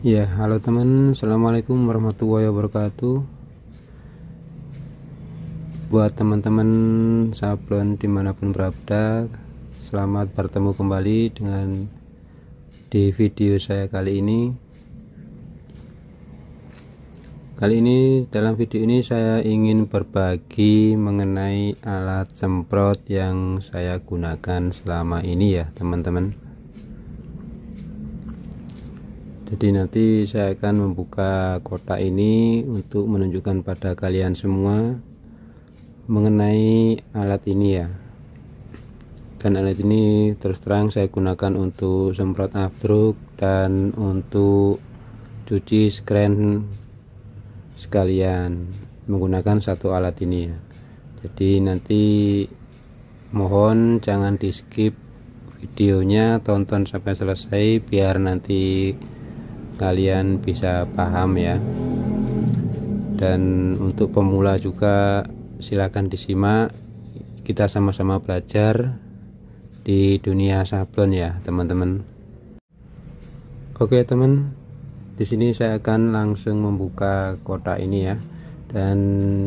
Ya, halo teman, assalamualaikum warahmatullahi wabarakatuh. Buat teman-teman sablon dimanapun berada, selamat bertemu kembali di video saya kali ini. Dalam video ini saya ingin berbagi mengenai alat semprot yang saya gunakan selama ini ya teman-teman. Jadi nanti saya akan membuka kotak ini untuk menunjukkan pada kalian semua mengenai alat ini ya. Dan alat ini terus terang saya gunakan untuk semprot afdruk dan untuk cuci skren sekalian menggunakan satu alat ini ya. Jadi nanti mohon jangan di skip videonya, tonton sampai selesai biar nanti kalian bisa paham ya. Dan untuk pemula juga silakan disimak, kita sama-sama belajar di dunia sablon ya teman-teman. Oke teman, di sini saya akan langsung membuka kotak ini ya. Dan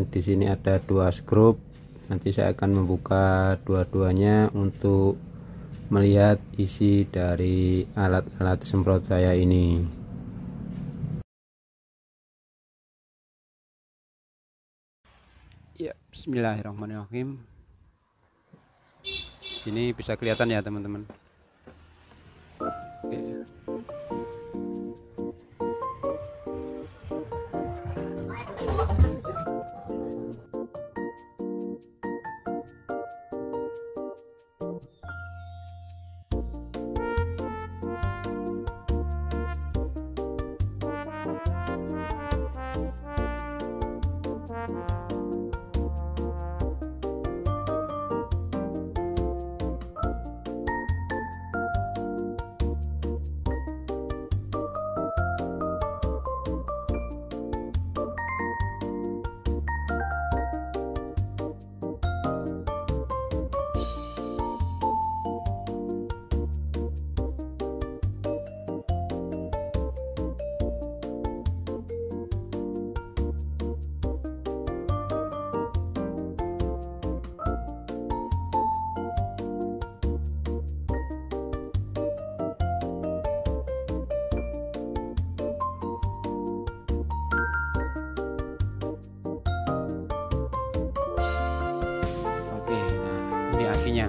di sini ada dua skrup. Nanti saya akan membuka dua-duanya untuk melihat isi dari alat-alat semprot saya ini. Ya, bismillahirrahmanirrahim. Ini bisa kelihatan ya teman-teman. Oke. Ini akinya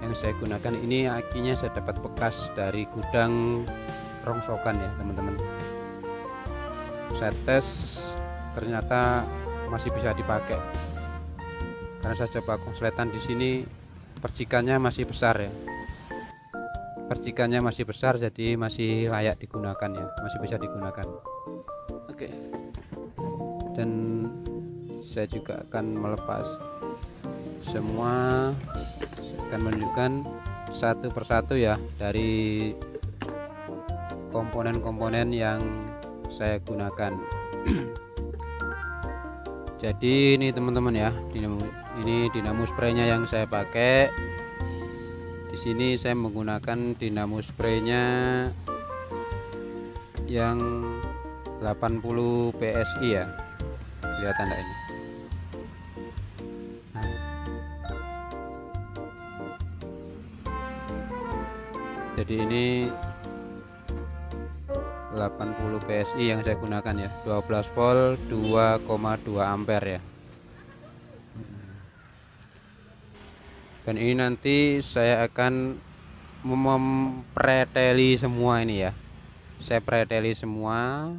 yang saya gunakan. Ini akinya saya dapat bekas dari gudang rongsokan ya teman-teman. Saya tes ternyata masih bisa dipakai karena saya coba konsletan di sini, percikannya masih besar ya, percikannya masih besar, jadi masih layak digunakan ya, masih bisa digunakan. Oke, dan saya juga akan melepas semua. Saya akan menunjukkan satu persatu ya dari komponen-komponen yang saya gunakan. Jadi ini teman-teman ya, ini dinamo spraynya yang saya pakai. Di sini saya menggunakan dinamo spraynya yang 80 PSI ya, kelihatan enggak ini? Jadi ini 80 PSI yang saya gunakan ya, 12 volt 2,2 ampere ya. Dan ini nanti saya akan mempreteli semua ini ya. Saya preteli semua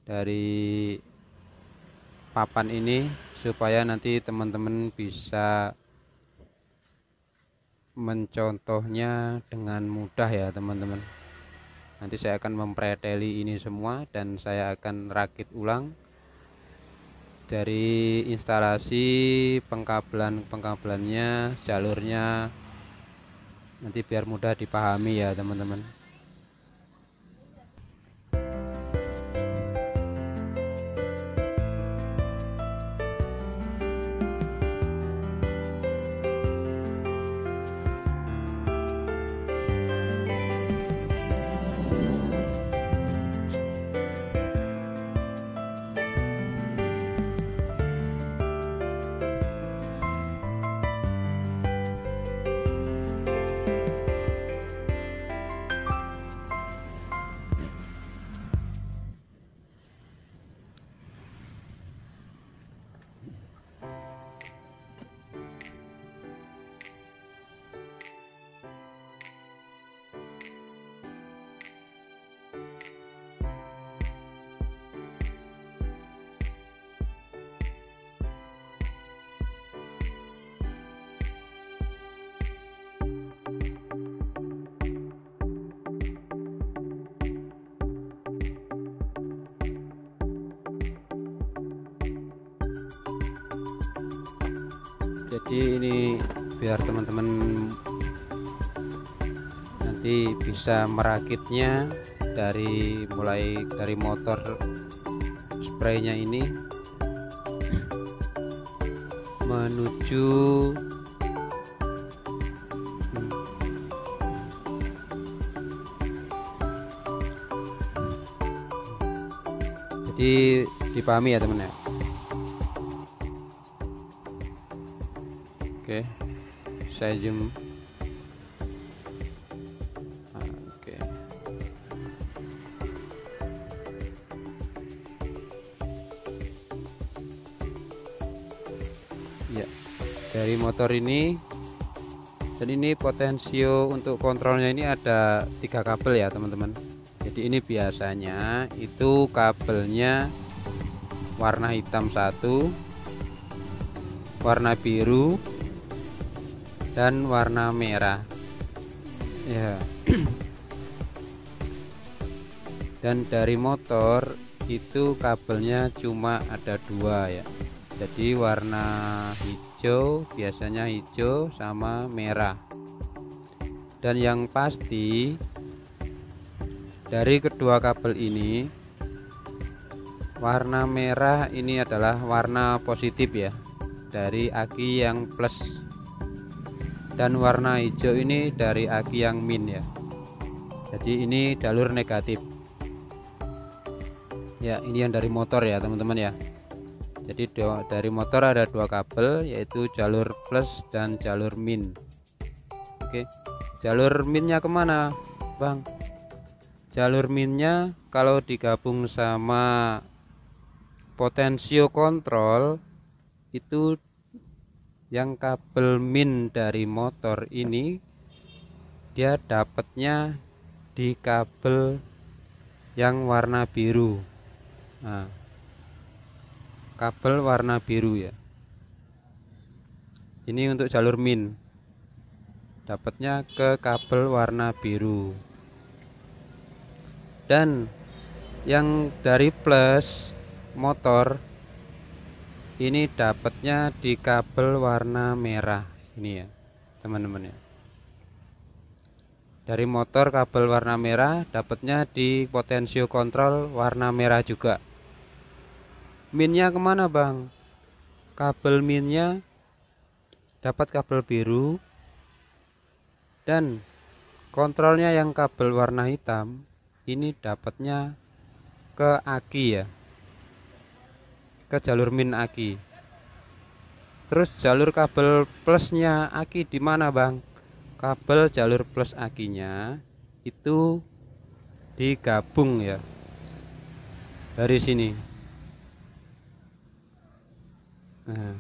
dari papan ini supaya nanti teman-teman bisa mencontohnya dengan mudah ya teman-teman. Nanti saya akan mempreteli ini semua dan saya akan rakit ulang dari instalasi pengkabelannya, jalurnya, nanti biar mudah dipahami ya teman-teman. Jadi ini biar teman-teman nanti bisa merakitnya mulai dari motor spraynya ini menuju jadi dipahami ya teman ya. Oke, saya zoom. Oke. Ya, dari motor ini, dan ini potensio untuk kontrolnya ini ada 3 kabel ya teman-teman. Jadi ini biasanya itu kabelnya warna hitam 1, warna biru, dan warna merah ya. Dan dari motor itu kabelnya cuma ada 2 ya. Jadi warna hijau, biasanya hijau sama merah. Dan yang pasti dari kedua kabel ini warna merah ini adalah warna positif ya, dari aki yang plus, dan warna hijau ini dari aki yang min ya. Jadi ini jalur negatif ya. Ini yang dari motor ya teman-teman ya. Jadi dari motor ada 2 kabel, yaitu jalur plus dan jalur min. Oke, jalur minnya kemana bang? Jalur minnya kalau digabung sama potensio kontrol itu, yang kabel min dari motor ini dia dapatnya di kabel yang warna biru. Nah, kabel warna biru ya. Ini untuk jalur min, dapatnya ke kabel warna biru. Dan yang dari plus motor ini dapatnya di kabel warna merah ini ya teman-teman ya. Dari motor kabel warna merah dapatnya di potensio kontrol warna merah juga. Minnya kemana bang? Kabel minnya dapat kabel biru, dan kontrolnya yang kabel warna hitam ini dapatnya ke aki ya, ke jalur min aki. Terus jalur kabel plusnya aki di mana bang? Kabel jalur plus akinya itu digabung ya dari sini. Nah,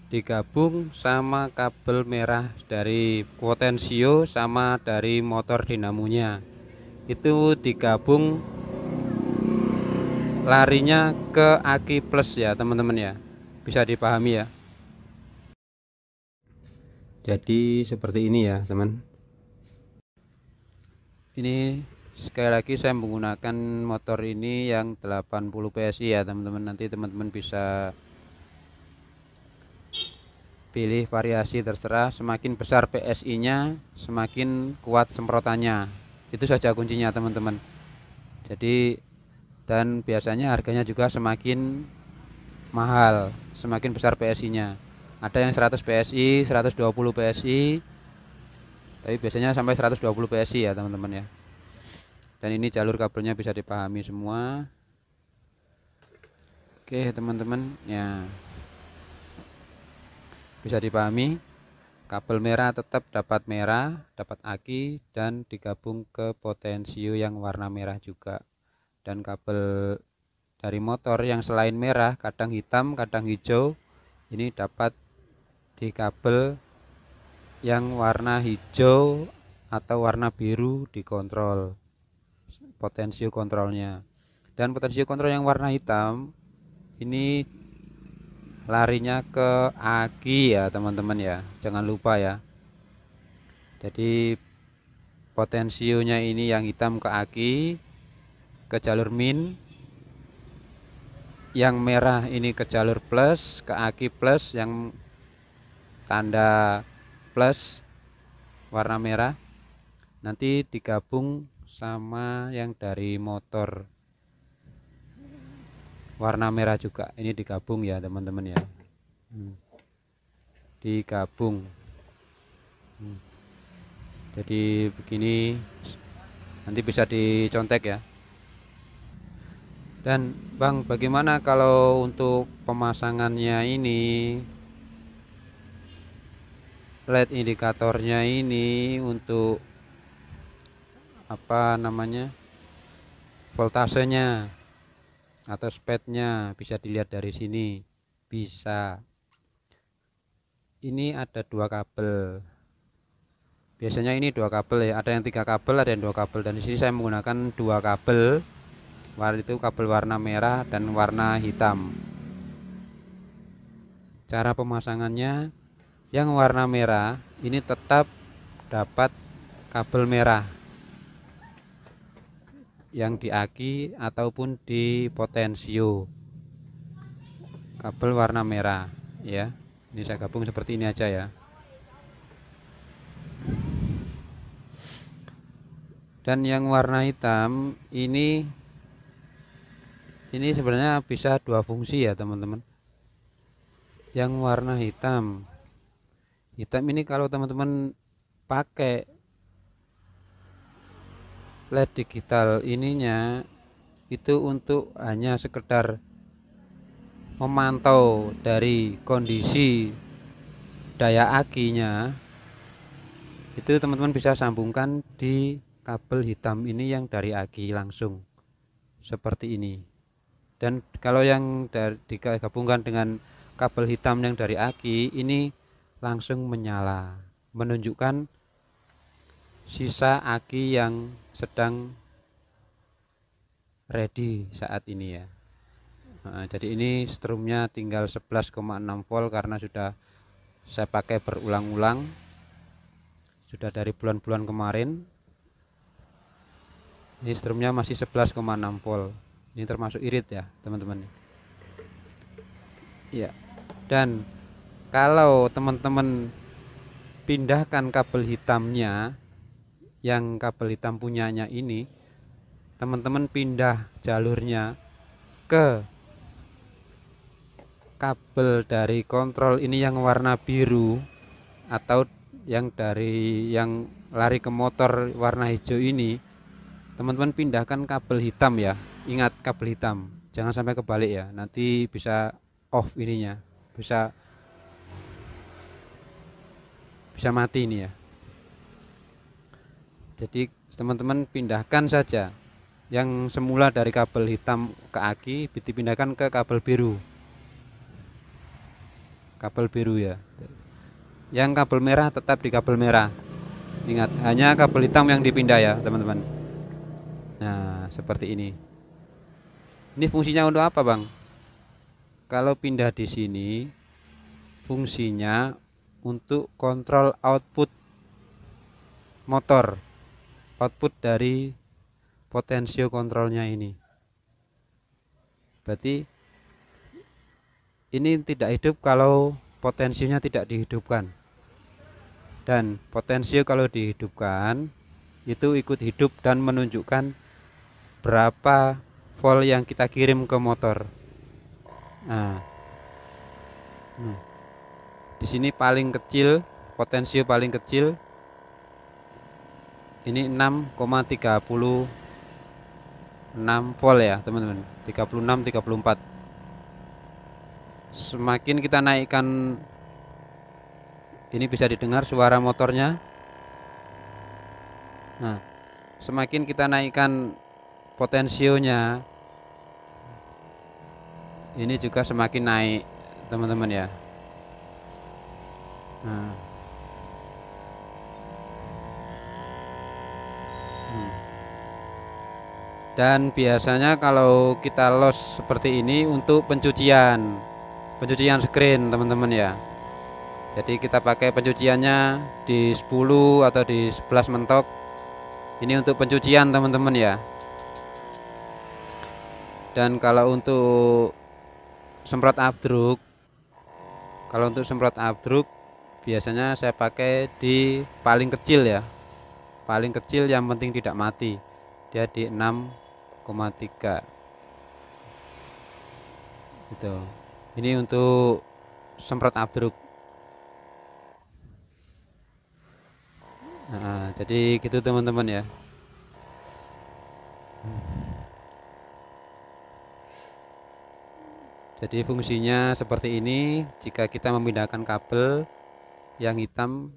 digabung sama kabel merah dari potensio sama dari motor dinamonya, itu digabung larinya ke aki plus ya teman-teman ya. Bisa dipahami ya. Jadi seperti ini ya teman. Ini sekali lagi saya menggunakan motor ini yang 80 PSI ya teman-teman. Nanti teman-teman bisa pilih variasi terserah. Semakin besar PSI nya semakin kuat semprotannya. Itu saja kuncinya teman-teman. Jadi, dan biasanya harganya juga semakin mahal semakin besar PSI nya. Ada yang 100 PSI, 120 PSI, tapi biasanya sampai 120 PSI ya teman-teman ya. Dan ini jalur kabelnya bisa dipahami semua. Oke teman-teman ya, bisa dipahami. Kabel merah tetap dapat merah, dapat aki, dan digabung ke potensio yang warna merah juga. Dan kabel dari motor yang selain merah, kadang hitam kadang hijau, ini dapat di kabel yang warna hijau atau warna biru dikontrol potensio kontrolnya. Dan potensio kontrol yang warna hitam ini larinya ke aki ya teman-teman ya, jangan lupa ya. Jadi potensionya ini yang hitam ke aki, ke jalur min, yang merah ini ke jalur plus, ke aki plus, yang tanda plus warna merah nanti digabung sama yang dari motor warna merah juga, ini digabung ya teman-teman ya. Digabung. Jadi begini, nanti bisa dicontek ya. Dan Bang, bagaimana kalau untuk pemasangannya ini, LED indikatornya ini untuk apa namanya, voltasenya atau speednya bisa dilihat dari sini. Bisa. Ini ada 2 kabel. Biasanya ini 2 kabel ya, ada yang 3 kabel, ada yang 2 kabel, dan di sini saya menggunakan 2 kabel. Itu kabel warna merah dan warna hitam. Cara pemasangannya, yang warna merah ini tetap dapat kabel merah yang di aki ataupun di potensio, kabel warna merah ya. Ini saya gabung seperti ini aja ya. Dan yang warna hitam ini sebenarnya bisa 2 fungsi ya teman-teman. Yang warna hitam ini kalau teman-teman pakai LED digital ininya itu untuk hanya sekedar memantau dari kondisi daya akinya, itu teman-teman bisa sambungkan di kabel hitam ini yang dari aki langsung seperti ini. Dan kalau yang digabungkan dengan kabel hitam yang dari aki ini langsung menyala, menunjukkan sisa aki yang sedang ready saat ini ya. Nah, jadi ini strumnya tinggal 11,6 volt karena sudah saya pakai berulang-ulang, sudah dari bulan-bulan kemarin. Ini strumnya masih 11,6 volt. Ini termasuk irit ya teman-teman ya. Dan kalau teman-teman pindahkan kabel hitamnya, yang kabel hitam punyanya ini, teman-teman pindah jalurnya ke kabel dari kontrol ini yang warna biru, atau yang dari yang lari ke motor warna hijau ini, teman-teman pindahkan kabel hitam ya. Ingat, kabel hitam, jangan sampai kebalik ya, nanti bisa off ininya, bisa mati ini ya. Jadi teman-teman pindahkan saja yang semula dari kabel hitam ke aki, dipindahkan ke kabel biru. Kabel biru ya. Yang kabel merah tetap di kabel merah. Ingat, hanya kabel hitam yang dipindah ya teman-teman. Nah, seperti ini. Ini fungsinya untuk apa, Bang? Kalau pindah di sini, fungsinya untuk kontrol output motor, output dari potensio kontrolnya ini. Berarti ini tidak hidup kalau potensinya tidak dihidupkan. Dan potensio kalau dihidupkan itu ikut hidup dan menunjukkan berapa volt yang kita kirim ke motor. Nah, di sini paling kecil, potensio paling kecil ini 6,36 volt ya teman-teman, 36 34. Semakin kita naikkan, ini bisa didengar suara motornya. Nah, semakin kita naikkan potensionya, ini juga semakin naik teman-teman ya. Nah, dan biasanya kalau kita los seperti ini untuk pencucian screen teman-teman ya. Jadi kita pakai pencuciannya di 10 atau di 11 mentok. Ini untuk pencucian teman-teman ya. Dan kalau untuk semprot abdruk, kalau untuk semprot abdruk biasanya saya pakai di paling kecil ya, paling kecil yang penting tidak mati, dia di 6,3 gitu. Ini untuk semprot abdruk. Nah, jadi gitu teman-teman ya. Jadi fungsinya seperti ini. Jika kita memindahkan kabel yang hitam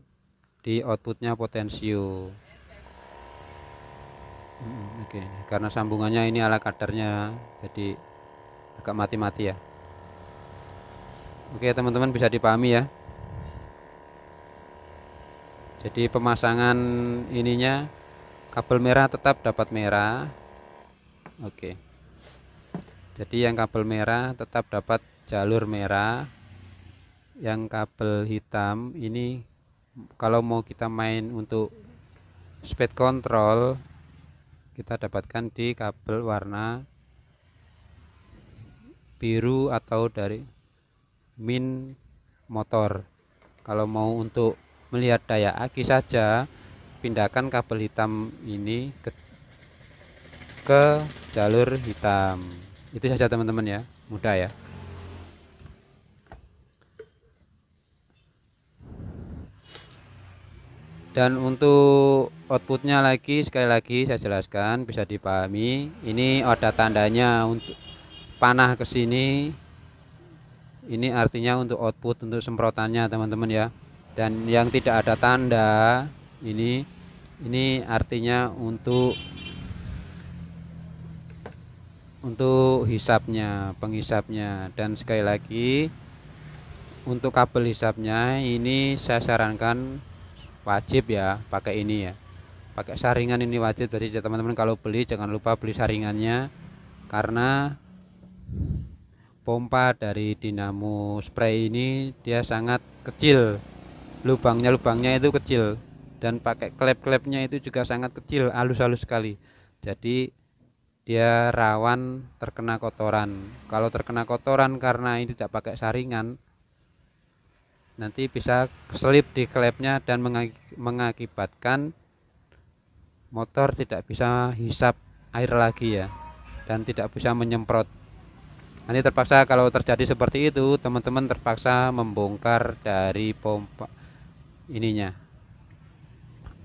di outputnya potensio. Oke, karena sambungannya ini ala kadarnya, jadi agak mati-mati ya. Oke teman-teman, bisa dipahami ya. Jadi pemasangan ininya, kabel merah tetap dapat merah. Oke, jadi yang kabel merah tetap dapat jalur merah. Yang kabel hitam ini kalau mau kita main untuk speed control, kita dapatkan di kabel warna biru atau dari min motor. Kalau mau untuk melihat daya aki saja, pindahkan kabel hitam ini ke jalur hitam. Itu saja teman-teman ya, mudah ya. Dan untuk outputnya lagi, sekali lagi saya jelaskan bisa dipahami. Ini ada tandanya untuk panah ke sini. Ini artinya untuk output untuk semprotannya teman-teman ya. Dan yang tidak ada tanda ini artinya untuk hisapnya, penghisapnya. Dan sekali lagi untuk kabel hisapnya ini saya sarankan wajib ya pakai ini ya, pakai saringan ini wajib. Jadi teman-teman kalau beli jangan lupa beli saringannya, karena pompa dari dinamo spray ini dia sangat kecil, lubangnya itu kecil, dan pakai klep-klepnya itu juga sangat kecil, halus-halus sekali. Jadi dia rawan terkena kotoran. Kalau terkena kotoran karena ini tidak pakai saringan, nanti bisa keselip di klepnya dan mengakibatkan motor tidak bisa hisap air lagi ya, dan tidak bisa menyemprot. Nanti terpaksa, kalau terjadi seperti itu, teman-teman terpaksa membongkar dari pompa ininya.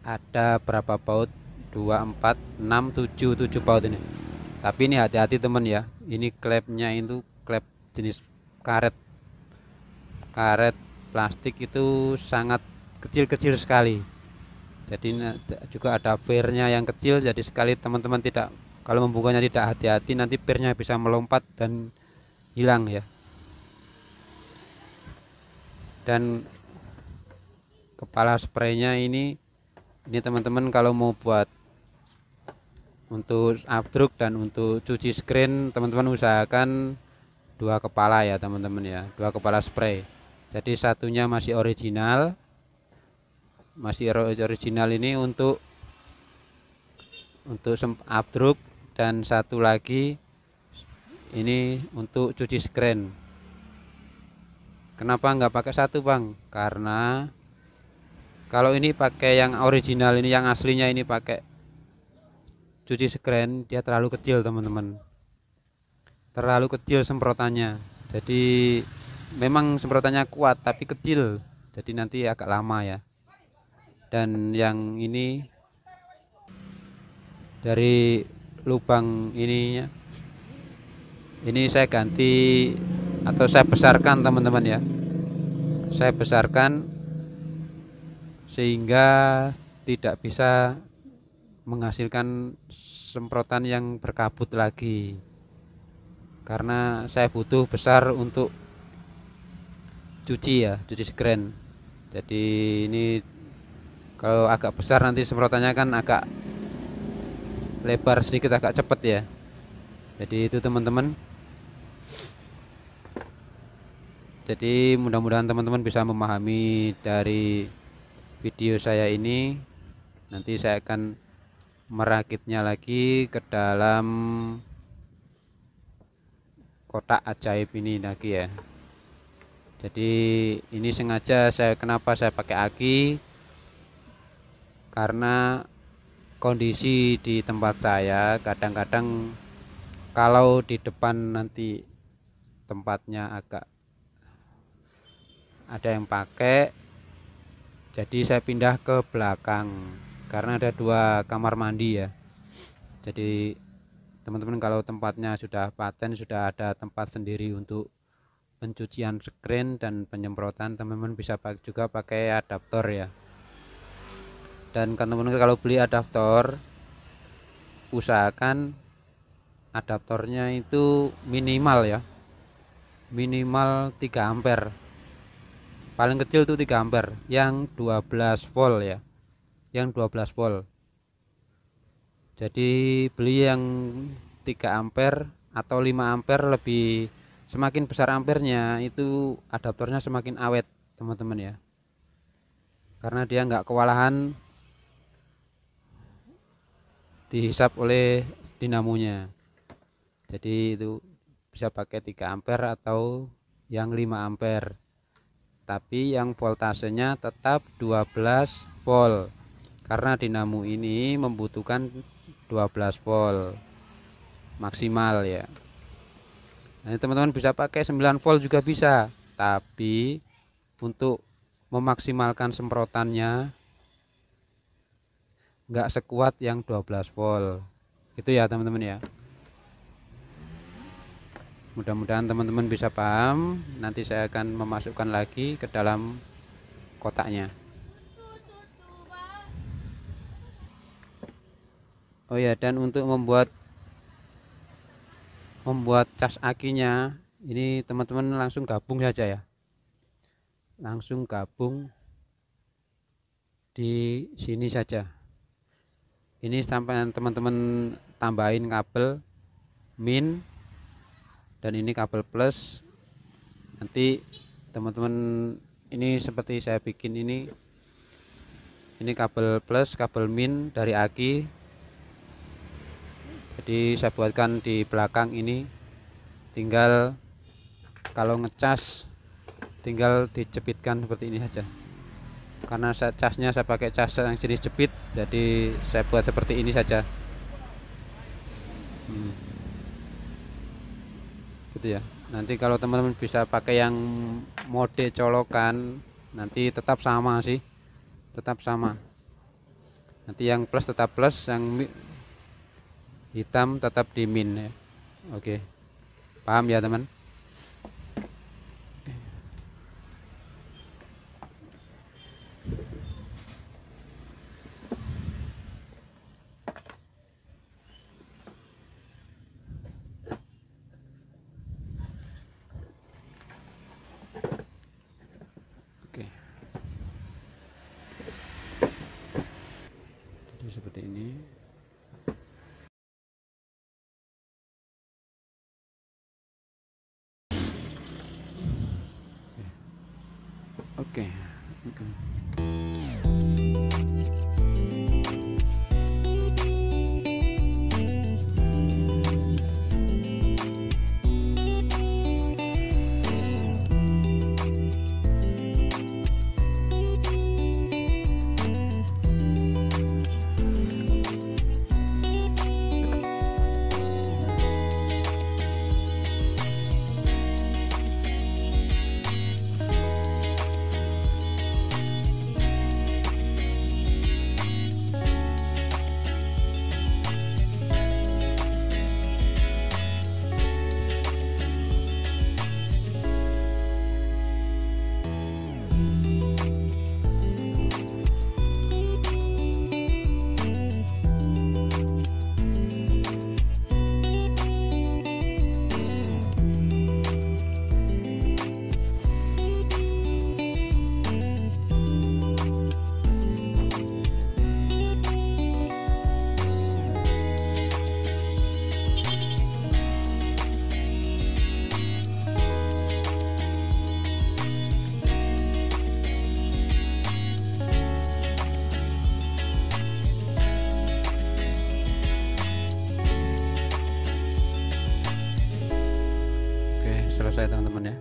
Ada berapa baut? 2, 4, 6, 7 baut ini. Tapi ini hati-hati teman ya, ini klepnya itu klep jenis karet plastik, itu sangat kecil-kecil sekali. Jadi juga ada fairnya yang kecil, jadi sekali teman-teman tidak, kalau membukanya tidak hati-hati, nanti fairnya bisa melompat dan hilang ya. Dan kepala spraynya ini teman-teman kalau mau buat untuk abdruk dan untuk cuci screen, teman-teman usahakan 2 kepala ya teman-teman ya, 2 kepala spray. Jadi satunya masih original ini untuk abdruk, dan satu lagi ini untuk cuci screen. Kenapa nggak pakai satu bang? Karena kalau ini pakai yang original ini, yang aslinya ini pakai cuci screen, dia terlalu kecil teman-teman, terlalu kecil semprotannya. Jadi memang semprotannya kuat tapi kecil, jadi nanti agak lama ya. Dan yang ini dari lubang ininya, ini saya ganti atau saya besarkan teman-teman ya, saya besarkan sehingga tidak bisa menghasilkan semprotan yang berkabut lagi, karena saya butuh besar untuk cuci screen. Jadi ini kalau agak besar nanti semprotannya kan agak lebar sedikit, agak cepat ya. Jadi itu teman-teman. Jadi mudah-mudahan teman-teman bisa memahami dari video saya ini. Nanti saya akan merakitnya lagi ke dalam kotak ajaib ini lagi ya. Jadi ini sengaja kenapa saya pakai aki, karena kondisi di tempat saya kadang-kadang kalau di depan nanti tempatnya agak ada yang pakai, jadi saya pindah ke belakang karena ada 2 kamar mandi ya. Jadi teman-teman kalau tempatnya sudah paten, sudah ada tempat sendiri untuk pencucian screen dan penyemprotan, teman-teman bisa juga pakai adaptor ya. Dan teman-teman kalau beli adaptor, usahakan adaptornya itu minimal ya, minimal 3 ampere, paling kecil tuh 3 ampere, yang 12 volt ya, yang 12 volt. Jadi beli yang 3 ampere atau 5 ampere, lebih semakin besar ampernya itu adaptornya semakin awet teman-teman ya, karena dia nggak kewalahan dihisap oleh dinamonya. Jadi itu bisa pakai 3 ampere atau yang 5 ampere, tapi yang voltasenya tetap 12 volt karena dinamo ini membutuhkan 12 volt maksimal ya. Nah, teman-teman bisa pakai 9 volt juga bisa, tapi untuk memaksimalkan semprotannya nggak sekuat yang 12 volt gitu ya teman-teman ya. Mudah-mudahan teman-teman bisa paham. Nanti saya akan memasukkan lagi ke dalam kotaknya. Oh ya, dan untuk membuat cas akinya ini teman-teman langsung gabung saja ya, langsung gabung di sini saja. Ini sampai teman-teman tambahin kabel min dan ini kabel plus. Nanti teman-teman ini seperti saya bikin ini kabel plus, kabel min dari aki. Jadi saya buatkan di belakang ini, tinggal kalau ngecas tinggal dicepitkan seperti ini saja. Karena casnya saya pakai cas yang jenis jepit, jadi saya buat seperti ini saja. Gitu ya. Nanti kalau teman-teman bisa pakai yang mode colokan, nanti tetap sama sih, tetap sama. Nanti yang plus tetap plus, yang hitam tetap di min ya. Oke, paham ya teman? Oke, jadi seperti ini. Oke. teman-teman ya.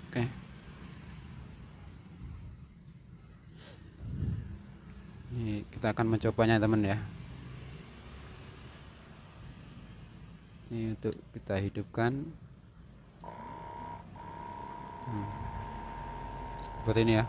Oke. Ini kita akan mencobanya teman ya. Ini untuk kita hidupkan. Seperti ini ya.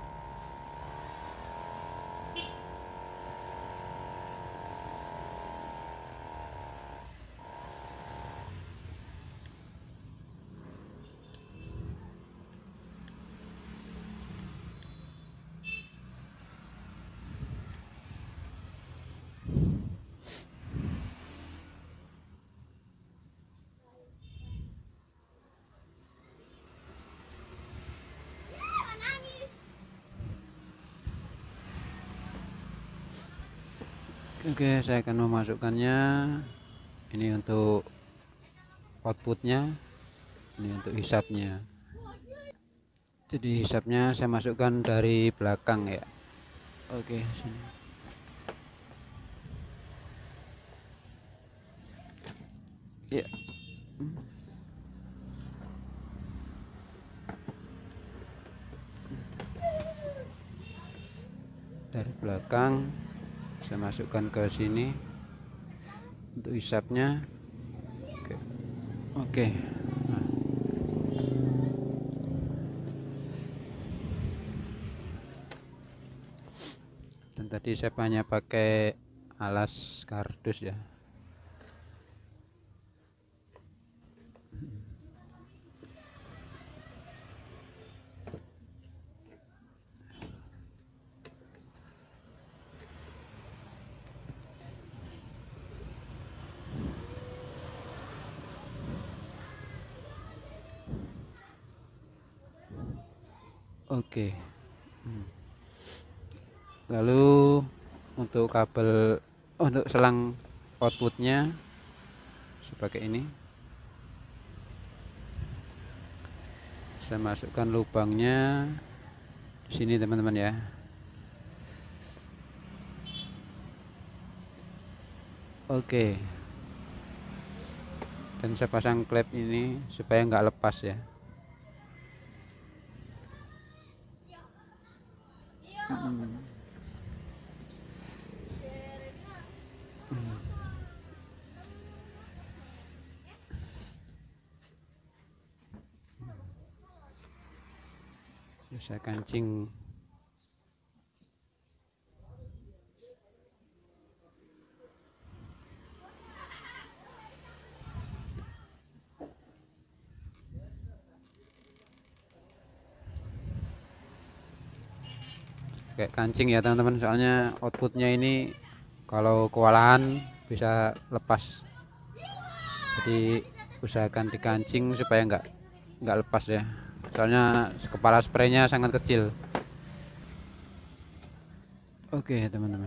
Oke, saya akan memasukkannya. Ini untuk outputnya, ini untuk hisapnya. Jadi hisapnya saya masukkan dari belakang ya. Oke, sini. Ya. Dari belakang saya masukkan ke sini untuk hisapnya. Oke. Nah. Dan tadi saya hanya pakai alas kardus ya. Oke. Lalu untuk kabel untuk selang outputnya sebagai ini, saya masukkan lubangnya di sini teman-teman ya. Oke. Dan saya pasang klep ini supaya nggak lepas ya. Saya kancing. Kayak kancing ya teman-teman, soalnya outputnya ini kalau kewalahan bisa lepas. Jadi usahakan dikancing supaya nggak lepas ya. Soalnya kepala spraynya sangat kecil. Oke teman-teman.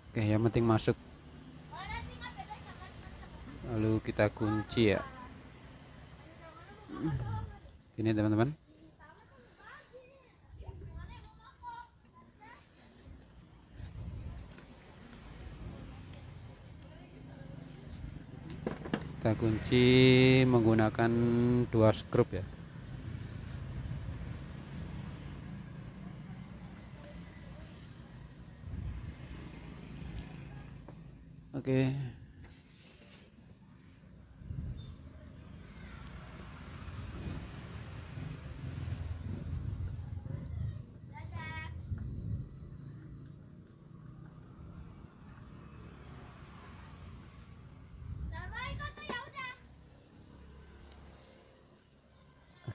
Oke, yang penting masuk. Lalu kita kunci ya. Ini teman-teman. Kita kunci menggunakan 2 skrup ya. Oke.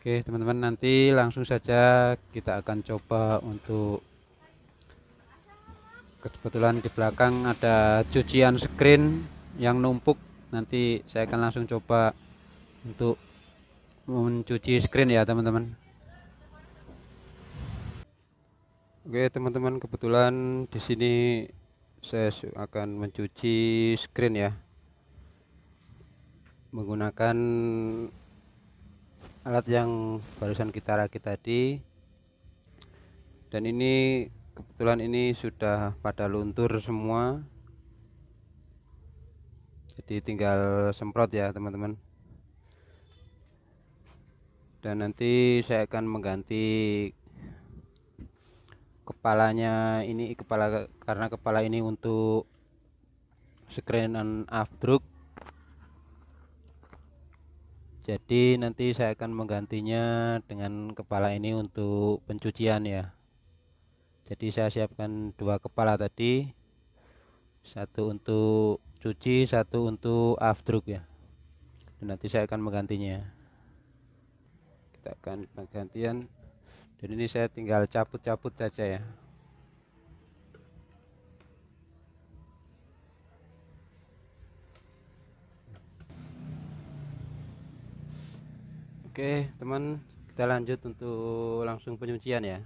Oke teman-teman, nanti langsung saja kita akan coba untuk, kebetulan di belakang ada cucian screen yang numpuk. Nanti saya akan langsung coba untuk mencuci screen ya teman-teman. Oke teman-teman, kebetulan di sini saya akan mencuci screen ya, menggunakan alat yang barusan kita rakit tadi. Dan ini kebetulan ini sudah pada luntur semua, jadi tinggal semprot ya teman-teman. Dan nanti saya akan mengganti kepalanya ini, karena kepala ini untuk screen and afdruk. Jadi nanti saya akan menggantinya dengan kepala ini untuk pencucian ya. Jadi saya siapkan dua kepala tadi, satu untuk cuci, satu untuk afdruk ya. Dan nanti saya akan menggantinya. Kita akan penggantian. Dan ini saya tinggal cabut-cabut saja ya. Oke teman, kita lanjut untuk langsung penyucian ya.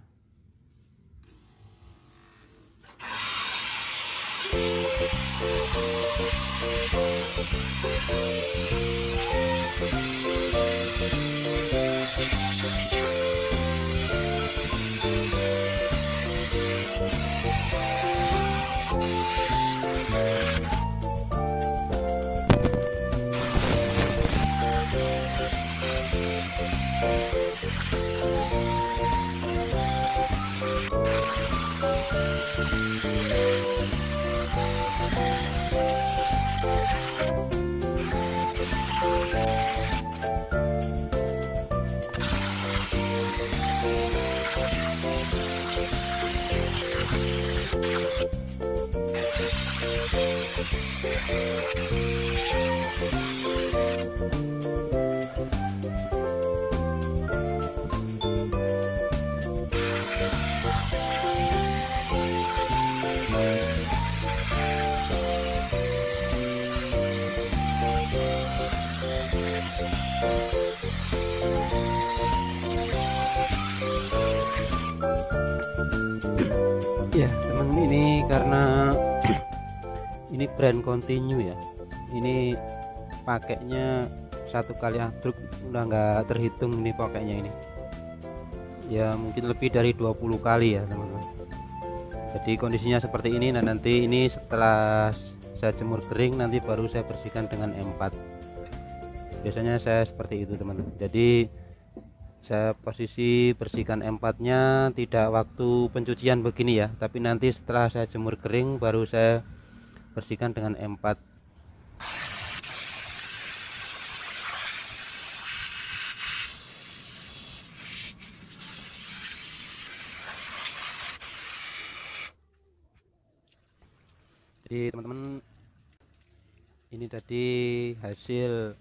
Ya teman, ini karena ini brand continue ya, ini pakainya satu kali aduk udah nggak terhitung ini pakainya ini ya, mungkin lebih dari 20 kali ya teman-teman. Jadi kondisinya seperti ini. Nah nanti ini setelah saya jemur kering, nanti baru saya bersihkan dengan M4. Biasanya saya seperti itu teman-teman. Jadi saya posisi bersihkan M4 nya tidak waktu pencucian begini ya, tapi nanti setelah saya jemur kering baru saya bersihkan dengan M4. Jadi teman-teman, ini tadi hasil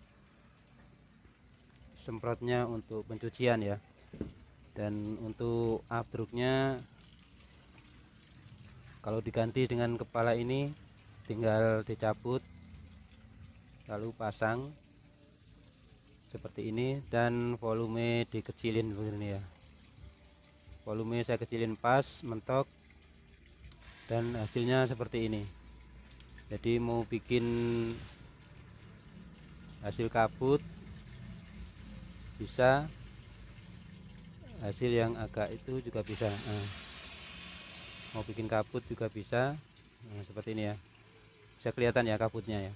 semprotnya untuk pencucian ya. Dan untuk afdruknya, kalau diganti dengan kepala ini tinggal dicabut lalu pasang seperti ini, dan volume dikecilin begini ya. Volume saya kecilin pas, mentok, dan hasilnya seperti ini. Jadi mau bikin hasil kabut bisa, hasil yang agak itu juga bisa. Mau bikin kabut juga bisa. Seperti ini ya, bisa kelihatan ya kabutnya ya.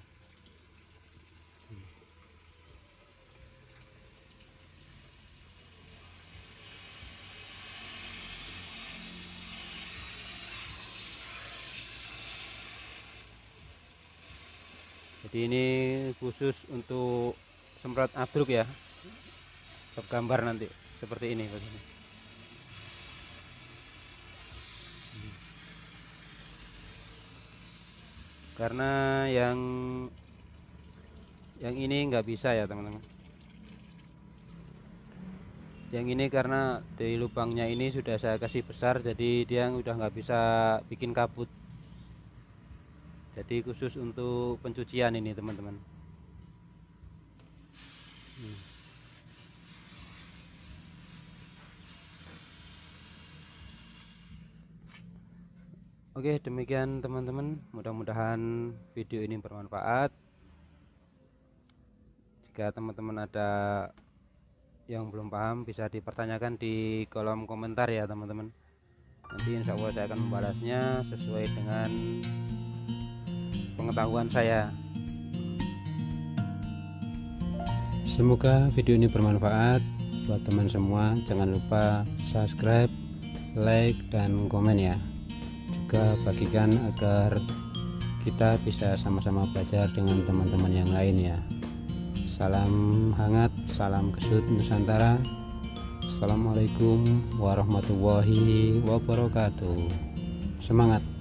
Jadi ini khusus untuk semprot afdruk ya, gambar nanti seperti ini begini. Karena yang ini nggak bisa ya teman-teman. Yang ini karena di lubangnya ini sudah saya kasih besar, jadi dia udah nggak bisa bikin kabut. Jadi khusus untuk pencucian ini teman-teman. Oke, demikian teman-teman, mudah-mudahan video ini bermanfaat. Jika teman-teman ada yang belum paham bisa dipertanyakan di kolom komentar ya teman-teman. Nanti insya Allah saya akan membalasnya sesuai dengan pengetahuan saya. Semoga video ini bermanfaat buat teman semua. Jangan lupa subscribe, like, dan komen ya. Juga bagikan agar kita bisa sama-sama belajar dengan teman-teman yang lain ya. Salam hangat, salam kesut Nusantara. Assalamualaikum warahmatullahi wabarakatuh. Semangat.